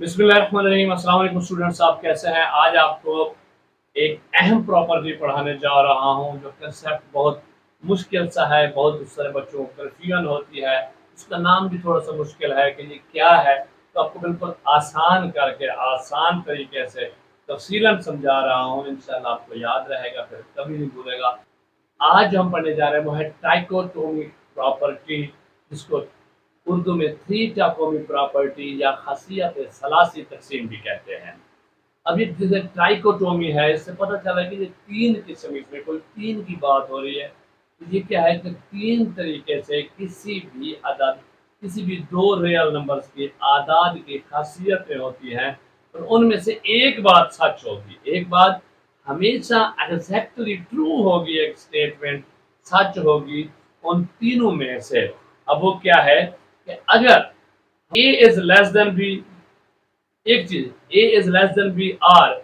बिस्मिल्लाहिर्रहमानिर्रहीम। अस्सलाम वालेकुम स्टूडेंट्स, आप कैसे हैं? आज आपको एक अहम प्रॉपर्टी पढ़ाने जा रहा हूं जो कंसेप्ट बहुत मुश्किल सा है, बहुत सारे बच्चों को कन्फ्यूजन होती है। उसका नाम भी थोड़ा सा मुश्किल है कि ये क्या है, तो आपको बिल्कुल आसान करके आसान तरीके से तफसीलन समझा रहा हूँ। इंशाल्लाह आपको याद रहेगा, फिर कभी नहीं भूलेगा। आज जो हम पढ़ने जा रहे हैं वो है ट्राइकोटोमी प्रॉपर्टी, जिसको उर्दू में थ्री टाकोमी प्रॉपर्टी या खासियत सलासी तकसीम भी कहते हैं। अब ये जैसे ट्राइकोटोमी है, इससे पता चला कि ये तीन किस्म, इसमें कोई तीन की बात हो रही है। तो ये क्या है कि तीन तरीके से किसी भी अदद, किसी भी दो रियल नंबर्स की आदाद की खासियतें होती हैं, और उनमें से एक बात सच होगी, एक बात हमेशा एग्जैक्टली ट्रू होगी, एक स्टेटमेंट सच होगी उन तीनों में से। अब वो क्या है कि अगर a is less than b, एक चीज a is less than b और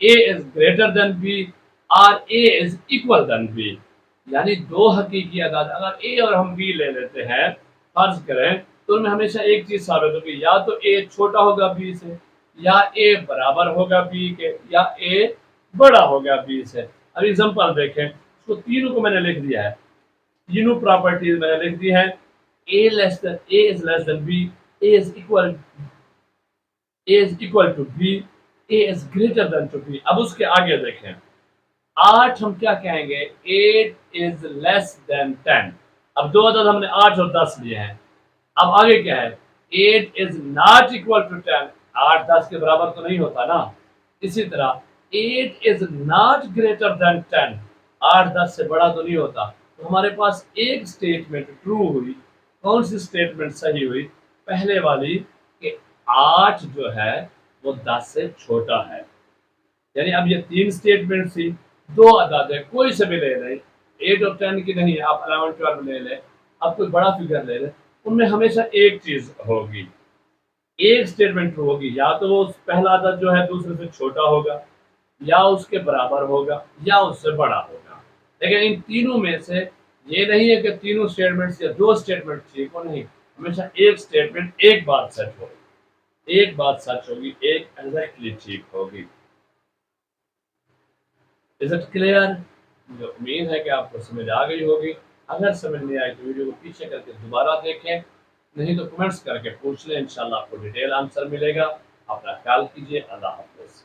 a is greater than b और a is equal than b, यानी दो हकीकी अदाद अगर a और हम b ले लेते हैं, फर्ज करें, तो उनमें हमेशा एक चीज साबित होगी, या तो a छोटा होगा b से, या a बराबर होगा b के, या a बड़ा होगा b से। अब एग्जांपल देखें, तो तीनों को मैंने लिख दिया है, तीनों प्रॉपर्टीज मैंने लिख दी है। A is less than B, A is equal to B, A is greater than to B। अब उसके आगे देखें, 8 हम क्या कहेंगे, 8 is less than 10। अब दो अदद हमने 8 और 10 लिए हैं। अब आगे क्या है, 8 is not equal to 10, 8 10 के बराबर तो नहीं होता ना। इसी तरह 8 is not greater than 10, 8 10 से बड़ा तो नहीं होता। तो हमारे पास एक स्टेटमेंट ट्रू हुई। कौन सी स्टेटमेंट सही हुई? पहले वाली कि 8 जो है वो 10 से छोटा है। यानी अब ये तीन स्टेटमेंट थी, दो अदाद है, कोई से भी ले लें, 8 और 10 की नहीं, आप 11 12 ले लें, आप कोई बड़ा फिगर ले लें, उनमें हमेशा एक चीज होगी, एक स्टेटमेंट ट्रू होगी, या तो वो पहला अदद जो है दूसरे से छोटा होगा, या उसके बराबर होगा, या उससे बड़ा होगा। लेकिन इन तीनों में से ये नहीं है कि तीनों स्टेटमेंट्स या दो स्टेटमेंट ठीक हो, नहीं, हमेशा एक स्टेटमेंट, एक बात सच होगी, एक बात सच होगी, एक एग्जैक्टली ठीक होगी। Is it clear? मुझे उम्मीद है कि आपको समझ आ गई होगी। अगर समझ नहीं आई तो वीडियो को पीछे करके दोबारा देखें, नहीं तो कमेंट्स करके पूछ लें, इंशाल्लाह आपको डिटेल आंसर मिलेगा। अपना ख्याल कीजिए। अल्लाह हाफ़िज़।